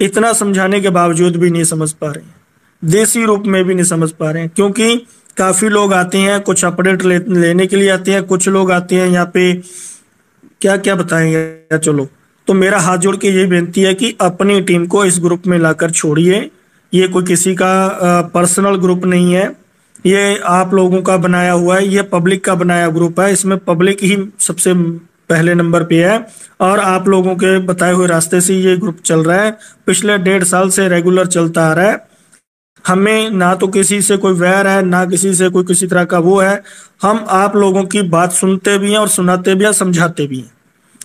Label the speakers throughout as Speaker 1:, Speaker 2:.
Speaker 1: इतना समझाने के बावजूद भी नहीं समझ पा रहे हैं, देसी रूप में भी नहीं समझ पा रहे हैं। क्योंकि काफी लोग आते हैं, कुछ अपडेट लेने के लिए आते हैं, कुछ लोग आते हैं यहाँ पे क्या क्या बताएंगे यार। चलो, तो मेरा हाथ जोड़ के यही बेनती है कि अपनी टीम को इस ग्रुप में लाकर छोड़िए। ये कोई किसी का पर्सनल ग्रुप नहीं है, ये आप लोगों का बनाया हुआ है, ये पब्लिक का बनाया ग्रुप है। इसमें पब्लिक ही सबसे पहले नंबर पे है, और आप लोगों के बताए हुए रास्ते से ये ग्रुप चल रहा है। पिछले 1.5 साल से रेगुलर चलता आ रहा है। हमें ना तो किसी से कोई वैर है, ना किसी से कोई किसी तरह का वो है। हम आप लोगों की बात सुनते भी हैं और सुनाते भी हैं, समझाते भी हैं।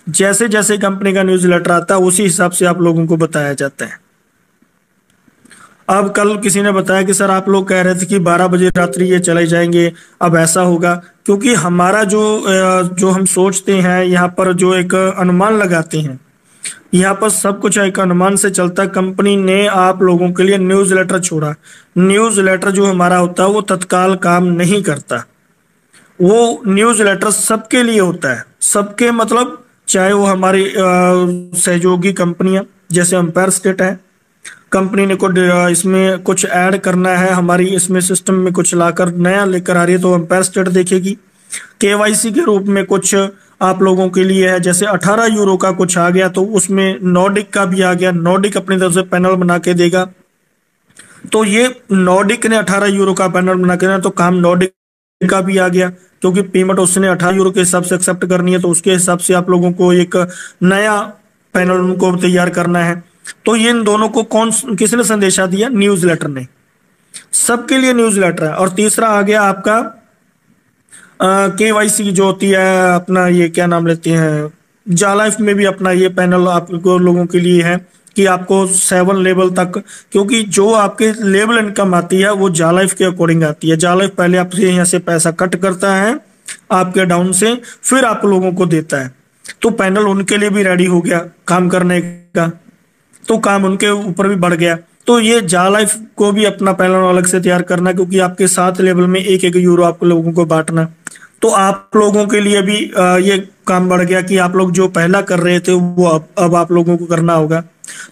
Speaker 1: जैसे जैसे कंपनी का न्यूज़ लेटर आता है उसी हिसाब से आप लोगों को बताया जाता है। अब कल किसी ने बताया कि सर आप लोग कह रहे थे कि 12 बजे रात्रि ये चले जाएंगे, अब ऐसा होगा। क्योंकि हमारा जो हम सोचते हैं यहाँ पर, जो एक अनुमान लगाते हैं, यहाँ पर सब कुछ एक अनुमान से चलता है। कंपनी ने आप लोगों के लिए न्यूज़ लेटर छोड़ा। न्यूज़ लेटर जो हमारा होता है वो तत्काल काम नहीं करता। वो न्यूज़ लेटर सबके लिए होता है, सबके मतलब चाहे वो हमारी सहयोगी कंपनियां जैसे अंपायर स्टेट है, कंपनी ने कुछ इसमें कुछ ऐड करना है, हमारी इसमें सिस्टम में कुछ लाकर नया लेकर आ रही है, तो अंपायर स्टेट देखेगी। केवाईसी के रूप में कुछ आप लोगों के लिए है, जैसे 18 यूरो का कुछ आ गया, तो उसमें नॉर्डिक का भी आ गया। नॉर्डिक अपनी तरफ से पैनल बना के देगा। तो ये नॉर्डिक ने 18 यूरो का पैनल बना के देना, तो काम नॉर्डिक का भी आ गया। क्योंकि पेमेंट उसने 18 यूरो के हिसाब से एक्सेप्ट करनी है, तो उसके हिसाब से आप लोगों को एक नया पैनल उनको तैयार करना है। तो ये इन दोनों को किसने संदेशा दिया? न्यूज़ लेटर ने। सबके लिए न्यूज़ लेटर है। और तीसरा आ गया आपका केवाईसी जो होती है, अपना ये क्या नाम लेते हैं, जालाइफ में भी अपना ये पैनल आपको लोगों के लिए है कि आपको 7 लेवल तक, क्योंकि जो आपके लेवल इनकम आती है वो जालाइफ के अकॉर्डिंग आती है। जालाइफ पहले आपसे यहाँ से पैसा कट करता है आपके डाउन से, फिर आप लोगों को देता है। तो पैनल उनके लिए भी रेडी हो गया काम करने का, तो काम उनके ऊपर भी बढ़ गया। तो ये जालाइफ को भी अपना पैनल अलग से तैयार करना, क्योंकि आपके 7 लेवल में 1-1 यूरो आप लोगों को बांटना। तो आप लोगों के लिए भी ये काम बढ़ गया कि आप लोग जो पहला कर रहे थे वो अब आप लोगों को करना होगा।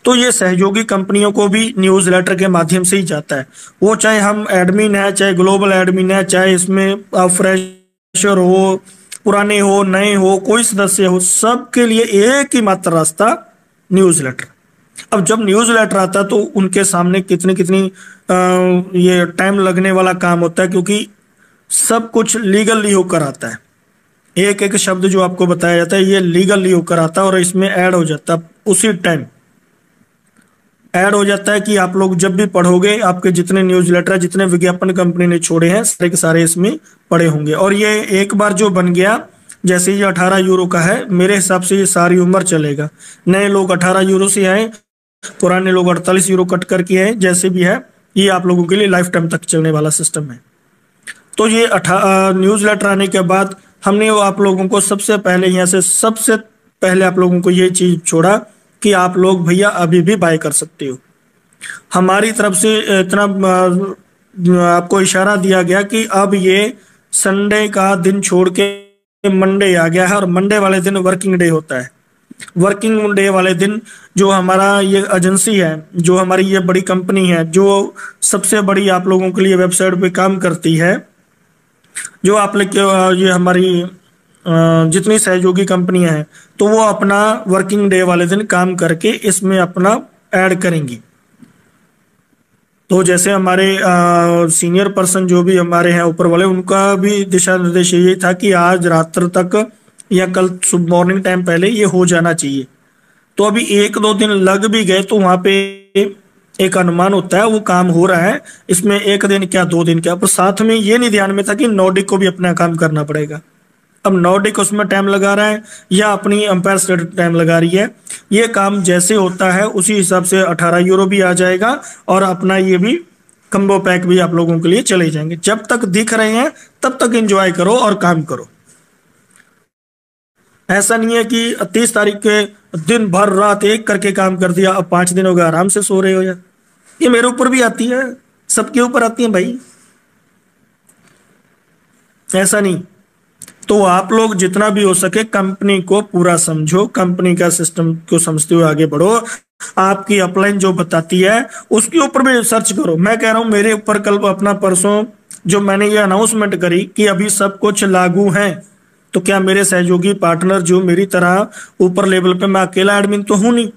Speaker 1: तो ये सहयोगी कंपनियों को भी न्यूज़ लेटर के माध्यम से ही जाता है। वो चाहे हम एडमिन है, चाहे ग्लोबल एडमिन है, चाहे इसमें फ्रेशर हो, पुराने हो, नए हो, कोई सदस्य हो, सबके लिए एक ही मात्र रास्ता, न्यूज़ लेटर। अब जब न्यूज़ लेटर आता है तो उनके सामने कितनी कितनी ये टाइम लगने वाला काम होता है, क्योंकि सब कुछ लीगली होकर आता है। एक एक शब्द जो आपको बताया जाता है ये लीगली होकर आता है, और इसमें ऐड हो जाता है उसी टाइम। ऐड हो जाता है कि आप लोग जब भी पढ़ोगे, आपके जितने न्यूज़ लेटर है, जितने विज्ञापन कंपनी ने छोड़े हैं, सारे के सारे इसमें पड़े होंगे। और ये एक बार जो बन गया, जैसे ये 18 यूरो का है, मेरे हिसाब से ये सारी उम्र चलेगा। नए लोग 18 यूरो से आए, पुराने लोग 48 यूरो कट करके आए, जैसे भी है, ये आप लोगों के लिए लाइफ टाइम तक चलने वाला सिस्टम है। तो ये न्यूज़ लेटर आने के बाद हमने वो आप लोगों को सबसे पहले यहाँ से सबसे पहले आप लोगों को ये चीज छोड़ा कि आप लोग भैया अभी भी बाय कर सकते हो। हमारी तरफ से इतना आपको इशारा दिया गया कि अब ये संडे का दिन छोड़ के मंडे आ गया है, और मंडे वाले दिन वर्किंग डे होता है। वर्किंग डे वाले दिन जो हमारा ये एजेंसी है, जो हमारी ये बड़ी कंपनी है, जो सबसे बड़ी आप लोगों के लिए वेबसाइट पे काम करती है, जो आप लोग ये हमारी जितनी सहयोगी कंपनियां हैं, तो वो अपना वर्किंग डे वाले दिन काम करके इसमें अपना ऐड करेंगी। तो जैसे हमारे सीनियर पर्सन जो भी हमारे हैं ऊपर वाले, उनका भी दिशा निर्देश ये था कि आज रात्र तक या कल सुबह मॉर्निंग टाइम पहले ये हो जाना चाहिए। तो अभी 1-2 दिन लग भी गए, तो वहां पे एक अनुमान होता है वो काम हो रहा है। इसमें 1 दिन क्या 2 दिन क्या, पर साथ में ये नहीं ध्यान में था कि नॉर्डिक को भी अपना काम करना पड़ेगा। अब नॉर्डिक उसमें टाइम लगा रहा है या अपनी अंपायर स्टेट टाइम लगा रही है, ये काम जैसे होता है उसी हिसाब से 18 यूरो भी आ जाएगा, और अपना ये भी कम्बो पैक भी आप लोगों के लिए चले जाएंगे। जब तक दिख रहे हैं तब तक एंजॉय करो और काम करो। ऐसा नहीं है कि 30 तारीख के दिन भर रात एक करके काम कर दिया, अब 5 दिन हो गए आराम से सो रहे हो। यार ये मेरे ऊपर भी आती है, सबके ऊपर आती है भाई, ऐसा नहीं। तो आप लोग जितना भी हो सके कंपनी को पूरा समझो, कंपनी का सिस्टम को समझते हुए आगे बढ़ो। आपकी अपलाइन जो बताती है उसके ऊपर भी सर्च करो। मैं कह रहा हूं मेरे ऊपर कल अपना परसों जो मैंने ये अनाउंसमेंट करी कि अभी सब कुछ लागू है, तो क्या मेरे सहयोगी पार्टनर जो मेरी तरह ऊपर लेवल पे, मैं अकेला एडमिन तो हूं नहीं।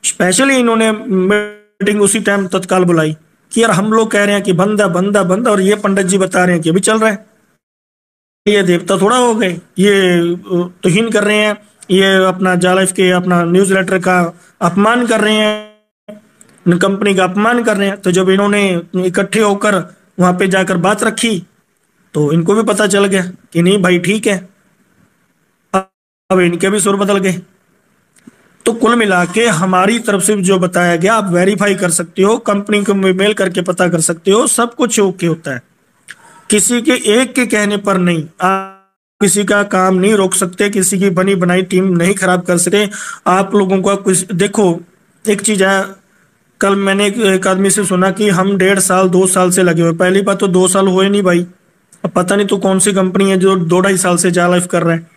Speaker 1: स्पेशली इन्होंने मीटिंग उसी टाइम तत्काल बुलाई कि यार हम लोग कह रहे हैं कि बंद है बंद है बंद है, और ये पंडित जी बता रहे हैं कि अभी चल रहा है। ये देवता थोड़ा हो गए, ये तौहीन कर रहे हैं, ये अपना जालाइफ के अपना न्यूज लेटर का अपमान कर रहे हैं, कंपनी का अपमान कर रहे हैं। तो जब इन्होंने इकट्ठे होकर वहां पे जाकर बात रखी तो इनको भी पता चल गया कि नहीं भाई ठीक है। अब इनके भी सुर बदल गए। तो कुल मिला के हमारी तरफ से जो बताया गया, आप वेरीफाई कर सकते हो, कंपनी को मेल करके पता कर सकते हो, सब कुछ ओके होता है। किसी के एक के कहने पर नहीं, आप किसी का काम नहीं रोक सकते, किसी की बनी बनाई टीम नहीं खराब कर सकते। आप लोगों का कुछ देखो, एक चीज है, कल मैंने एक आदमी से सुना कि हम 1.5 साल 2 साल से लगे हुए। पहली बात तो 2 साल हुए नहीं भाई, अब पता नहीं तो कौन सी कंपनी है जो 2-2.5 साल से जालाइफ कर रहे हैं।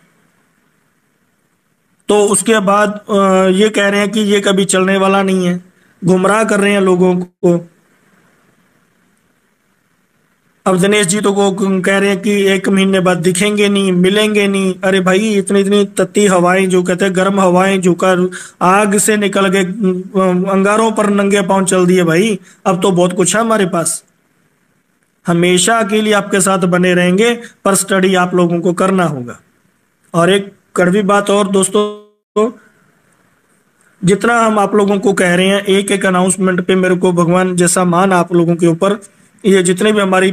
Speaker 1: तो उसके बाद ये कह रहे हैं कि ये कभी चलने वाला नहीं है, गुमराह कर रहे हैं लोगों को। अब दिनेश जी तो को कह रहे हैं कि 1 महीने बाद दिखेंगे नहीं, मिलेंगे नहीं। अरे भाई इतनी इतनी तत्ती हवाएं, जो कहते हैं गर्म हवाएं, जो कर आग से निकल के अंगारों पर नंगे पांव चल दिए भाई। अब तो बहुत कुछ है हमारे पास, हमेशा के लिए आपके साथ बने रहेंगे, पर स्टडी आप लोगों को करना होगा। और एक कड़वी बात और दोस्तों, जितना हम आप लोगों को कह रहे हैं एक एक अनाउंसमेंट पे, मेरे को भगवान जैसा मान आप लोगों के ऊपर, ये जितने भी हमारी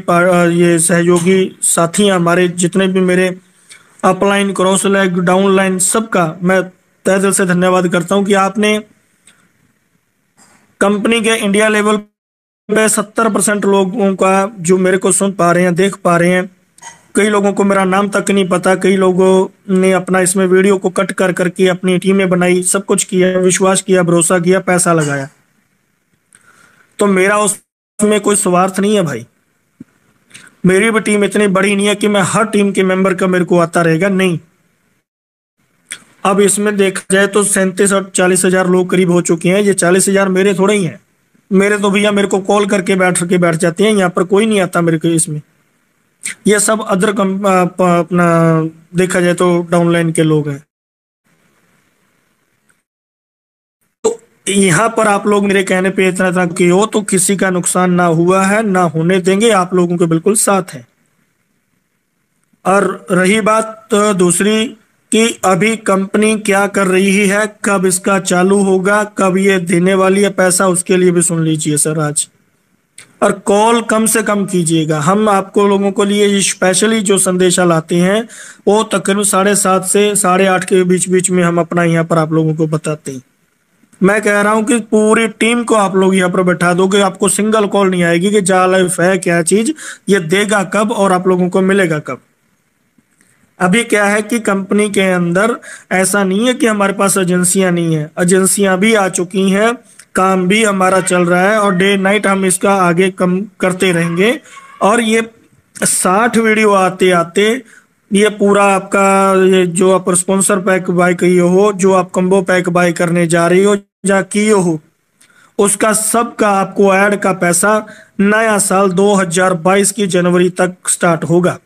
Speaker 1: ये सहयोगी साथी हैं हमारे, जितने भी मेरे अपलाइन क्रॉस लाइन डाउनलाइन, सबका मैं तहे दिल से धन्यवाद करता हूं कि आपने कंपनी के इंडिया लेवल पे 70% लोगों का जो मेरे को सुन पा रहे हैं, देख पा रहे हैं। कई लोगों को मेरा नाम तक नहीं पता, कई लोगों ने अपना इसमें वीडियो को कट कर करके अपनी टीमें बनाई, सब कुछ किया, विश्वास किया, भरोसा किया, पैसा लगाया। तो मेरा उसमें कोई स्वार्थ नहीं है भाई। मेरी भी टीम इतनी बड़ी नहीं है कि मैं हर टीम के मेंबर का मेरे को आता रहेगा, नहीं। अब इसमें देखा जाए तो 37 और 40 हजार लोग करीब हो चुके हैं। ये 40 हजार मेरे थोड़े ही हैं, मेरे तो भैया मेरे को कॉल करके बैठ जाते हैं, यहाँ पर कोई नहीं आता मेरे को इसमें। ये सब अदर अपना देखा जाए तो डाउनलाइन के लोग हैं। तो यहाँ पर आप लोग मेरे कहने पे इतना इतना कि हो, तो किसी का नुकसान ना हुआ है, ना होने देंगे, आप लोगों के बिल्कुल साथ है। और रही बात दूसरी कि अभी कंपनी क्या कर रही है, कब इसका चालू होगा, कब ये देने वाली है पैसा, उसके लिए भी सुन लीजिए सर आज। और कॉल कम से कम कीजिएगा। हम आपको लोगों को लिए स्पेशली जो संदेशा लाते हैं वो तकरीबन 7:30 से 8:30 के बीच बीच में हम अपना यहाँ पर आप लोगों को बताते हैं। मैं कह रहा हूं कि पूरी टीम को आप लोग यहाँ पर बैठा दोगे, आपको सिंगल कॉल नहीं आएगी कि जालाइफ है क्या चीज, ये देगा कब और आप लोगों को मिलेगा कब। अभी क्या है कि कंपनी के अंदर ऐसा नहीं है कि हमारे पास एजेंसियां नहीं है, एजेंसियां भी आ चुकी हैं, काम भी हमारा चल रहा है, और डे नाइट हम इसका आगे कम करते रहेंगे। और ये 60 वीडियो आते आते ये पूरा आपका, ये जो आप स्पॉन्सर पैक बाय किए हो, जो आप कम्बो पैक बाय करने जा रही हो या किए हो, उसका सबका आपको ऐड का पैसा नया साल 2022 की जनवरी तक स्टार्ट होगा।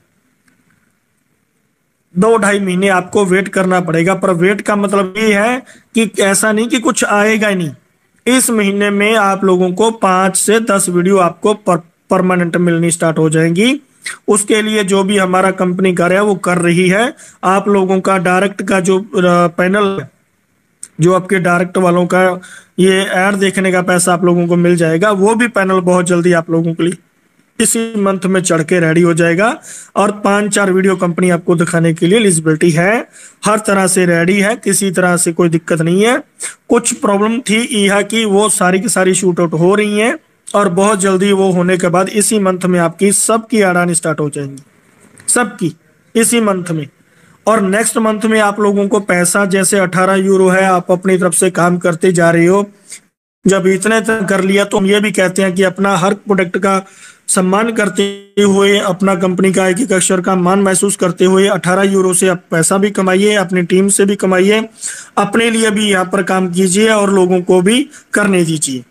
Speaker 1: 2-2.5 महीने आपको वेट करना पड़ेगा। पर वेट का मतलब ये है कि ऐसा नहीं कि कुछ आएगा ही नहीं। इस महीने में आप लोगों को 5 से 10 वीडियो आपको परमानेंट मिलनी स्टार्ट हो जाएंगी। उसके लिए जो भी हमारा कंपनी कर रहा है वो कर रही है। आप लोगों का डायरेक्ट का जो पैनल, जो आपके डायरेक्ट वालों का ये ऐड देखने का पैसा आप लोगों को मिल जाएगा, वो भी पैनल बहुत जल्दी आप लोगों के लिए इसी मंथ में चढ़ के रेडी हो जाएगा। और 5-4 वीडियो कंपनी आपको दिखाने के लिए एलिजिबिलिटी है, हर तरह से रेडी है, किसी तरह से कोई दिक्कत नहीं है। कुछ प्रॉब्लम थी यह कि वो सारी की सारी शूट आउट हो रही हैं, और बहुत जल्दी वो होने के बाद इसी मंथ में आपकी सबकी अड़ानी स्टार्ट हो जाएंगी, सबकी इसी मंथ में। और नेक्स्ट मंथ में आप लोगों को पैसा, जैसे 18 यूरो है, आप अपनी तरफ से काम करते जा रहे हो। जब इतने तक कर लिया तो हम ये भी कहते हैं कि अपना हर प्रोडक्ट का सम्मान करते हुए, अपना कंपनी का एक एक अक्षर का मान महसूस करते हुए 18 यूरो से आप पैसा भी कमाइए, अपनी टीम से भी कमाइए, अपने लिए भी यहाँ पर काम कीजिए और लोगों को भी करने दीजिए।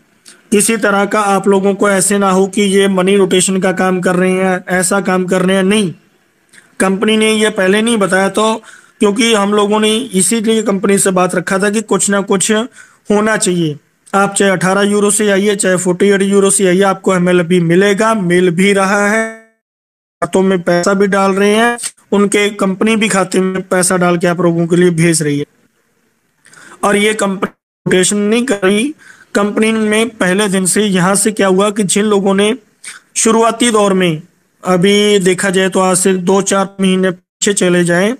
Speaker 1: किसी तरह का आप लोगों को ऐसे ना हो कि ये मनी रोटेशन का काम कर रहे हैं, ऐसा काम कर रहे हैं, नहीं। कंपनी ने ये पहले नहीं बताया तो, क्योंकि हम लोगों ने इसीलिए कंपनी से बात रखा था कि कुछ ना कुछ होना चाहिए। आप चाहे 18 यूरो से आइए, चाहे 48 यूरो से आइए, आपको एमएलपी मिलेगा, मिल भी रहा है। खातों में पैसा भी डाल रहे हैं, उनके कंपनी भी खाते में पैसा डाल के आप लोगों के लिए भेज रही है। और ये कंपनी रोटेशन नहीं कर रही। कंपनी में पहले दिन से यहाँ से क्या हुआ कि जिन लोगों ने शुरुआती दौर में, अभी देखा जाए तो आज से 2-4 महीने पीछे चले जाएं,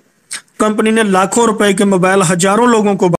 Speaker 1: कंपनी ने लाखों रुपए के मोबाइल हजारों लोगों को